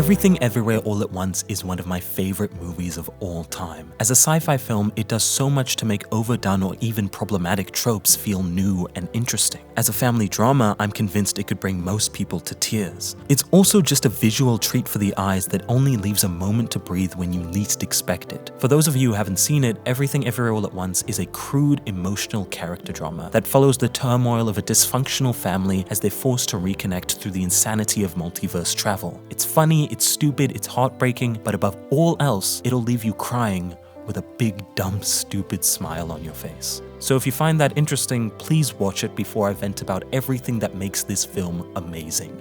Everything Everywhere All at Once is one of my favorite movies of all time. As a sci-fi film, it does so much to make overdone or even problematic tropes feel new and interesting. As a family drama, I'm convinced it could bring most people to tears. It's also just a visual treat for the eyes that only leaves a moment to breathe when you least expect it. For those of you who haven't seen it, Everything Everywhere All at Once is a crude, emotional character drama that follows the turmoil of a dysfunctional family as they're forced to reconnect through the insanity of multiverse travel. It's funny, it's stupid, it's heartbreaking, but above all else, it'll leave you crying with a big, dumb, stupid smile on your face. So if you find that interesting, please watch it before I vent about everything that makes this film amazing.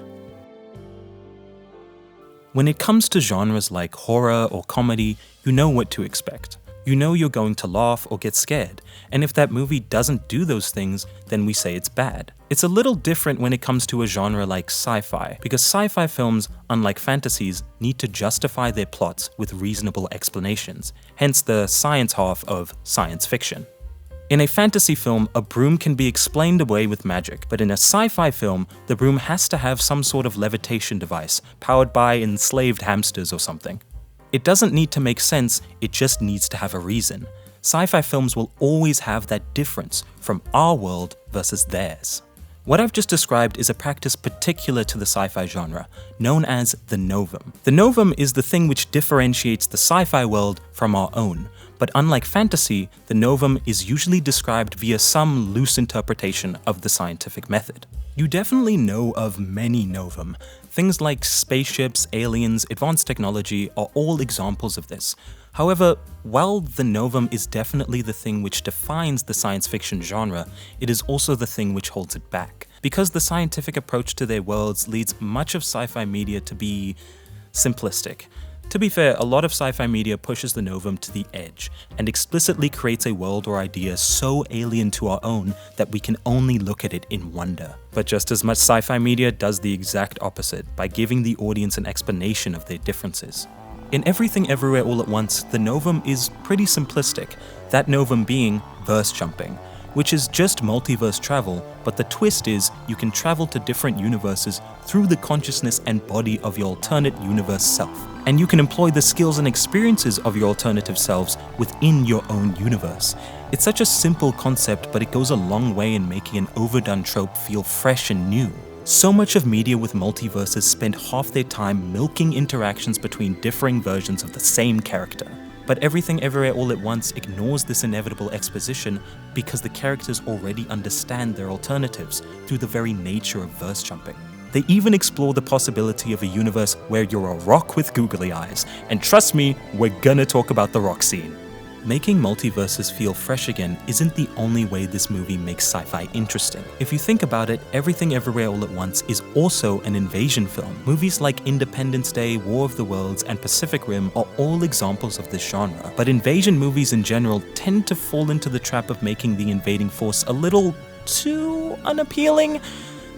When it comes to genres like horror or comedy, you know what to expect. You know you're going to laugh or get scared, and if that movie doesn't do those things, then we say it's bad. It's a little different when it comes to a genre like sci-fi, because sci-fi films, unlike fantasies, need to justify their plots with reasonable explanations, hence the science half of science fiction. In a fantasy film, a broom can be explained away with magic, but in a sci-fi film, the broom has to have some sort of levitation device, powered by enslaved hamsters or something. It doesn't need to make sense, it just needs to have a reason. Sci-fi films will always have that difference from our world versus theirs. What I've just described is a practice particular to the sci-fi genre, known as the novum. The novum is the thing which differentiates the sci-fi world from our own, but unlike fantasy, the novum is usually described via some loose interpretation of the scientific method. You definitely know of many novum. Things like spaceships, aliens, advanced technology are all examples of this. However, while the novum is definitely the thing which defines the science fiction genre, it is also the thing which holds it back. Because the scientific approach to their worlds leads much of sci-fi media to be simplistic. To be fair, a lot of sci-fi media pushes the novum to the edge and explicitly creates a world or idea so alien to our own that we can only look at it in wonder. But just as much sci-fi media does the exact opposite by giving the audience an explanation of their differences. In Everything Everywhere All at Once, the novum is pretty simplistic, that novum being verse jumping, which is just multiverse travel, but the twist is you can travel to different universes through the consciousness and body of your alternate universe self. And you can employ the skills and experiences of your alternative selves within your own universe. It's such a simple concept, but it goes a long way in making an overdone trope feel fresh and new. So much of media with multiverses spend half their time milking interactions between differing versions of the same character. But Everything Everywhere All at Once ignores this inevitable exposition because the characters already understand their alternatives through the very nature of verse jumping. They even explore the possibility of a universe where you're a rock with googly eyes, and trust me, we're gonna talk about the rock scene. Making multiverses feel fresh again isn't the only way this movie makes sci-fi interesting. If you think about it, Everything Everywhere All at Once is also an invasion film. Movies like Independence Day, War of the Worlds, and Pacific Rim are all examples of this genre. But invasion movies in general tend to fall into the trap of making the invading force a little too unappealing.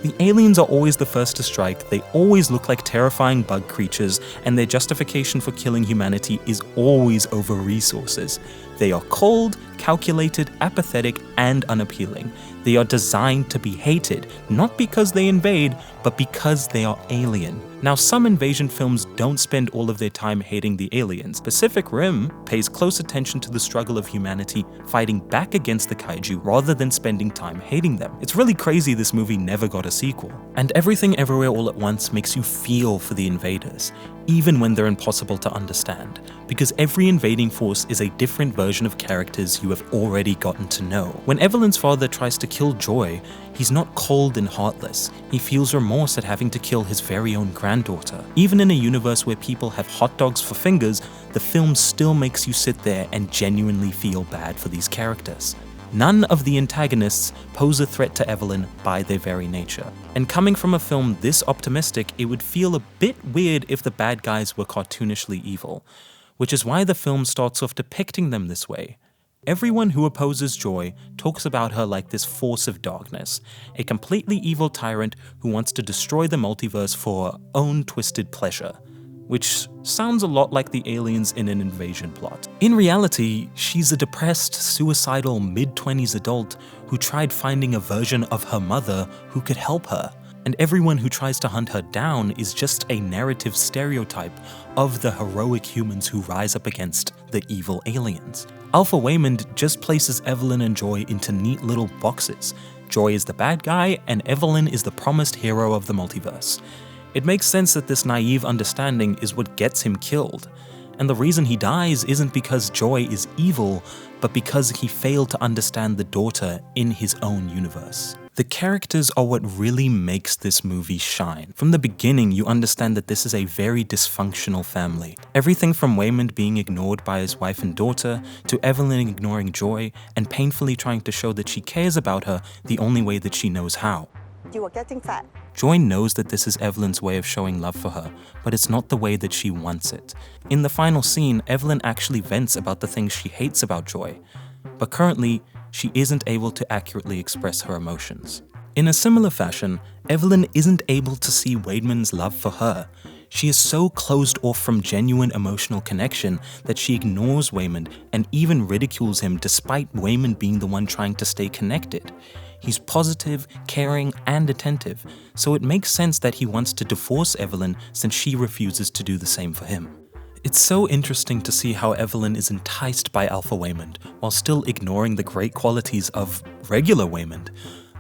The aliens are always the first to strike, they always look like terrifying bug creatures, and their justification for killing humanity is always over resources. They are cold, calculated, apathetic, and unappealing. They are designed to be hated, not because they invade, but because they are alien. Now, some invasion films don't spend all of their time hating the aliens. Pacific Rim pays close attention to the struggle of humanity fighting back against the kaiju rather than spending time hating them. It's really crazy this movie never got a sequel. And Everything Everywhere All at Once makes you feel for the invaders, even when they're impossible to understand, because every invading force is a different version of characters you have already gotten to know. When Evelyn's father tries to kill Joy, he's not cold and heartless. He feels remorse at having to kill his very own granddaughter. Even in a universe where people have hot dogs for fingers, the film still makes you sit there and genuinely feel bad for these characters. None of the antagonists pose a threat to Evelyn by their very nature. And coming from a film this optimistic, it would feel a bit weird if the bad guys were cartoonishly evil, which is why the film starts off depicting them this way. Everyone who opposes Joy talks about her like this force of darkness, a completely evil tyrant who wants to destroy the multiverse for her own twisted pleasure, which sounds a lot like the aliens in an invasion plot. In reality, she's a depressed, suicidal mid-20s adult who tried finding a version of her mother who could help her. and everyone who tries to hunt her down is just a narrative stereotype of the heroic humans who rise up against the evil aliens. Alpha Waymond just places Evelyn and Joy into neat little boxes. Joy is the bad guy, and Evelyn is the promised hero of the multiverse. It makes sense that this naive understanding is what gets him killed. And the reason he dies isn't because Joy is evil, but because he failed to understand the daughter in his own universe. The characters are what really makes this movie shine. From the beginning, you understand that this is a very dysfunctional family. Everything from Waymond being ignored by his wife and daughter, to Evelyn ignoring Joy and painfully trying to show that she cares about her the only way that she knows how. You are getting fat. Joy knows that this is Evelyn's way of showing love for her, but it's not the way that she wants it. In the final scene, Evelyn actually vents about the things she hates about Joy, but currently, she isn't able to accurately express her emotions. In a similar fashion, Evelyn isn't able to see Waymond's love for her. She is so closed off from genuine emotional connection that she ignores Waymond and even ridicules him despite Waymond being the one trying to stay connected. He's positive, caring, and attentive, so it makes sense that he wants to divorce Evelyn since she refuses to do the same for him. It's so interesting to see how Evelyn is enticed by Alpha Waymond while still ignoring the great qualities of regular Waymond.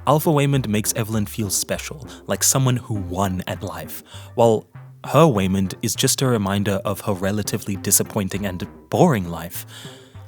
Alpha Waymond makes Evelyn feel special, like someone who won at life, while her Waymond is just a reminder of her relatively disappointing and boring life.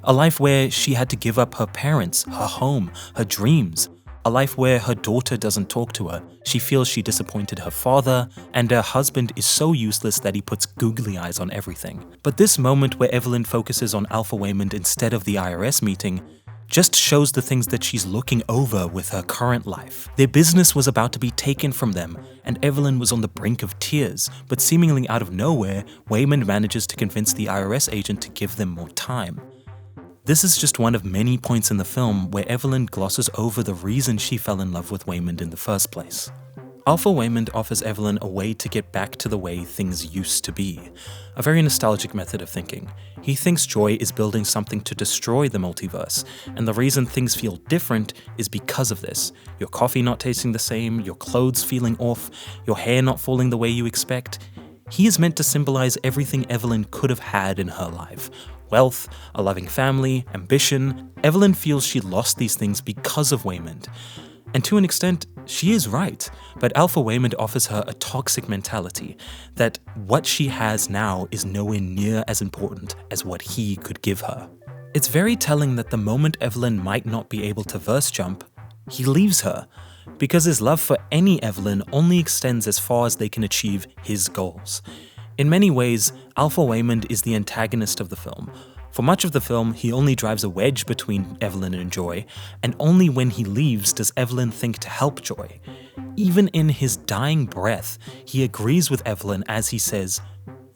A life where she had to give up her parents, her home, her dreams. A life where her daughter doesn't talk to her, she feels she disappointed her father, and her husband is so useless that he puts googly eyes on everything. But this moment where Evelyn focuses on Alpha Waymond instead of the IRS meeting just shows the things that she's looking over with her current life. Their business was about to be taken from them, and Evelyn was on the brink of tears, but seemingly out of nowhere, Waymond manages to convince the IRS agent to give them more time. This is just one of many points in the film where Evelyn glosses over the reason she fell in love with Waymond in the first place. Alpha Waymond offers Evelyn a way to get back to the way things used to be. A very nostalgic method of thinking. He thinks Joy is building something to destroy the multiverse, and the reason things feel different is because of this. Your coffee not tasting the same, your clothes feeling off, your hair not falling the way you expect. He is meant to symbolize everything Evelyn could have had in her life. Wealth, a loving family, ambition. Evelyn feels she lost these things because of Waymond. And to an extent, she is right, but Alpha Waymond offers her a toxic mentality that what she has now is nowhere near as important as what he could give her. It's very telling that the moment Evelyn might not be able to verse jump, he leaves her, because his love for any Evelyn only extends as far as they can achieve his goals. In many ways, Alpha Waymond is the antagonist of the film. For much of the film, he only drives a wedge between Evelyn and Joy, and only when he leaves does Evelyn think to help Joy. Even in his dying breath, he agrees with Evelyn as he says,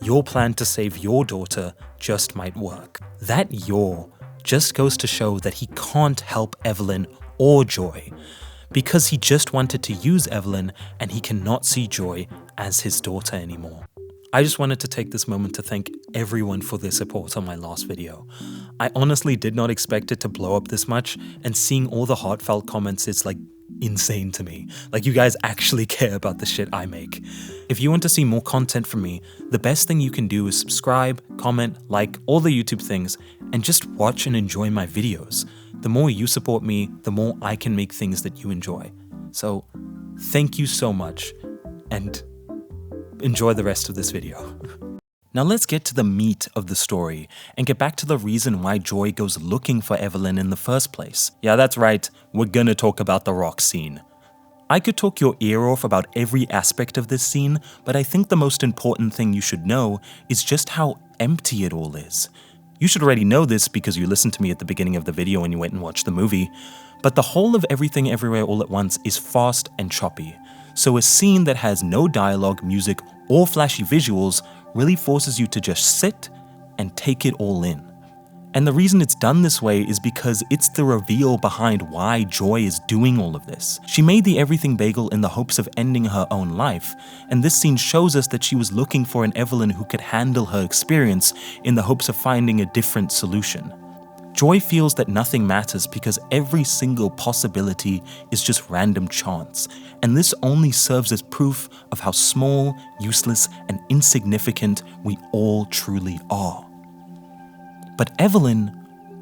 "Your plan to save your daughter just might work." That "your" just goes to show that he can't help Evelyn or Joy, because he just wanted to use Evelyn and he cannot see Joy as his daughter anymore. I just wanted to take this moment to thank everyone for their support on my last video. I honestly did not expect it to blow up this much, and seeing all the heartfelt comments is like insane to me. Like, you guys actually care about the shit I make. If you want to see more content from me, the best thing you can do is subscribe, comment, like, all the YouTube things, and just watch and enjoy my videos. The more you support me, the more I can make things that you enjoy. So, thank you so much, and enjoy the rest of this video. Now let's get to the meat of the story and get back to the reason why Joy goes looking for Evelyn in the first place. Yeah, that's right, we're gonna talk about the rock scene. I could talk your ear off about every aspect of this scene, but I think the most important thing you should know is just how empty it all is. You should already know this because you listened to me at the beginning of the video when you went and watched the movie, but the whole of Everything Everywhere All at Once is fast and choppy. So a scene that has no dialogue, music, or flashy visuals really forces you to just sit and take it all in. And the reason it's done this way is because it's the reveal behind why Joy is doing all of this. She made the everything bagel in the hopes of ending her own life, and this scene shows us that she was looking for an Evelyn who could handle her experience in the hopes of finding a different solution. Joy feels that nothing matters because every single possibility is just random chance, and this only serves as proof of how small, useless, and insignificant we all truly are. But Evelyn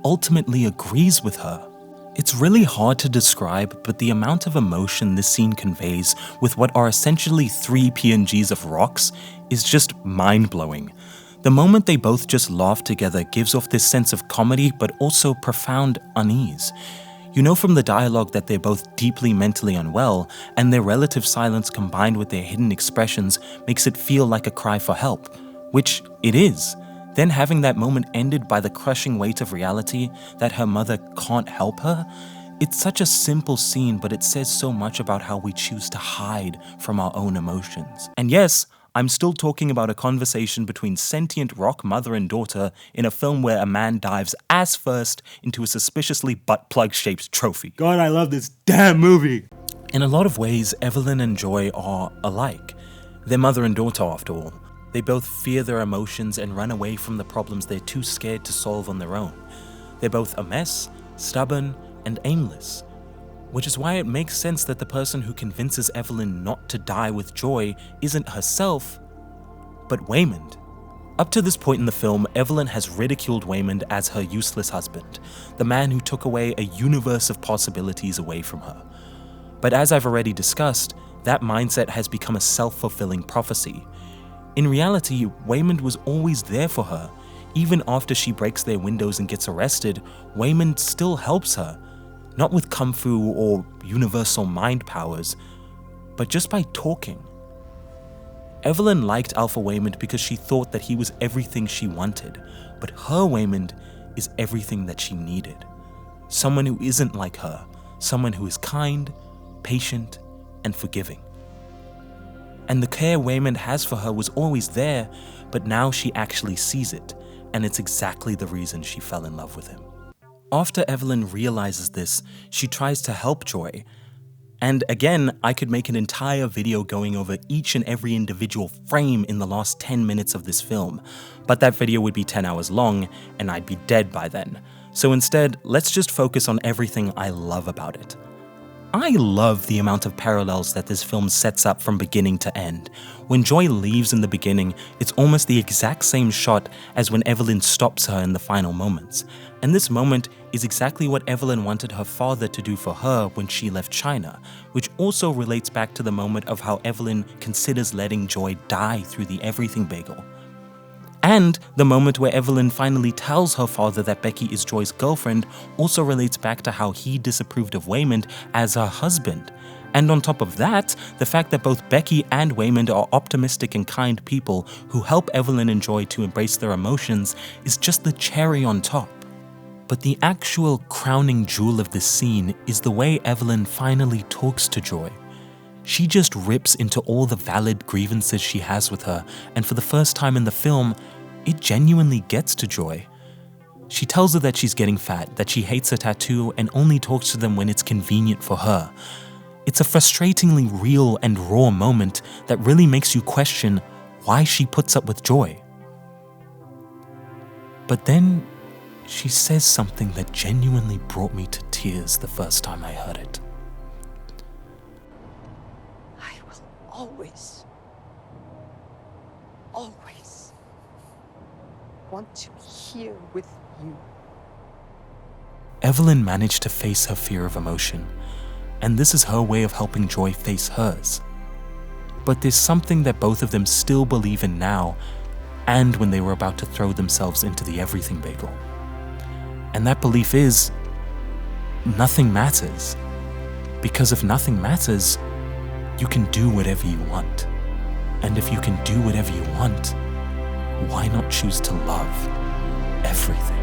ultimately agrees with her. It's really hard to describe, but the amount of emotion this scene conveys with what are essentially 3 PNGs of rocks is just mind-blowing. The moment they both just laugh together gives off this sense of comedy but also profound unease. You know from the dialogue that they're both deeply mentally unwell, and their relative silence combined with their hidden expressions makes it feel like a cry for help, which it is. Then having that moment ended by the crushing weight of reality that her mother can't help her, it's such a simple scene, but it says so much about how we choose to hide from our own emotions. And yes, I'm still talking about a conversation between sentient rock mother and daughter in a film where a man dives ass first into a suspiciously butt plug-shaped trophy. God, I love this damn movie! In a lot of ways, Evelyn and Joy are alike. They're mother and daughter after all. They both fear their emotions and run away from the problems they're too scared to solve on their own. They're both a mess, stubborn, and aimless. Which is why it makes sense that the person who convinces Evelyn not to die with Joy isn't herself, but Waymond. Up to this point in the film, Evelyn has ridiculed Waymond as her useless husband, the man who took away a universe of possibilities away from her. But as I've already discussed, that mindset has become a self-fulfilling prophecy. In reality, Waymond was always there for her. Even after she breaks their windows and gets arrested, Waymond still helps her. Not with kung fu or universal mind powers, but just by talking. Evelyn liked Alpha Waymond because she thought that he was everything she wanted, but her Waymond is everything that she needed. Someone who isn't like her, someone who is kind, patient, and forgiving. And the care Waymond has for her was always there, but now she actually sees it, and it's exactly the reason she fell in love with him. After Evelyn realizes this, she tries to help Joy. And again, I could make an entire video going over each and every individual frame in the last 10 minutes of this film, but that video would be 10 hours long, and I'd be dead by then. So instead, let's just focus on everything I love about it. I love the amount of parallels that this film sets up from beginning to end. When Joy leaves in the beginning, it's almost the exact same shot as when Evelyn stops her in the final moments. And this moment is exactly what Evelyn wanted her father to do for her when she left China, which also relates back to the moment of how Evelyn considers letting Joy die through the everything bagel. And the moment where Evelyn finally tells her father that Becky is Joy's girlfriend also relates back to how he disapproved of Waymond as her husband. And on top of that, the fact that both Becky and Waymond are optimistic and kind people who help Evelyn and Joy to embrace their emotions is just the cherry on top. But the actual crowning jewel of this scene is the way Evelyn finally talks to Joy. She just rips into all the valid grievances she has with her, and for the first time in the film, it genuinely gets to Joy. She tells her that she's getting fat, that she hates her tattoo, and only talks to them when it's convenient for her. It's a frustratingly real and raw moment that really makes you question why she puts up with Joy. But then, she says something that genuinely brought me to tears the first time I heard it. I will always want to be here with you. Evelyn managed to face her fear of emotion, and this is her way of helping Joy face hers. But there's something that both of them still believe in now, and when they were about to throw themselves into the everything bagel. And that belief is, nothing matters. Because if nothing matters, you can do whatever you want. And if you can do whatever you want, why not choose to love everything?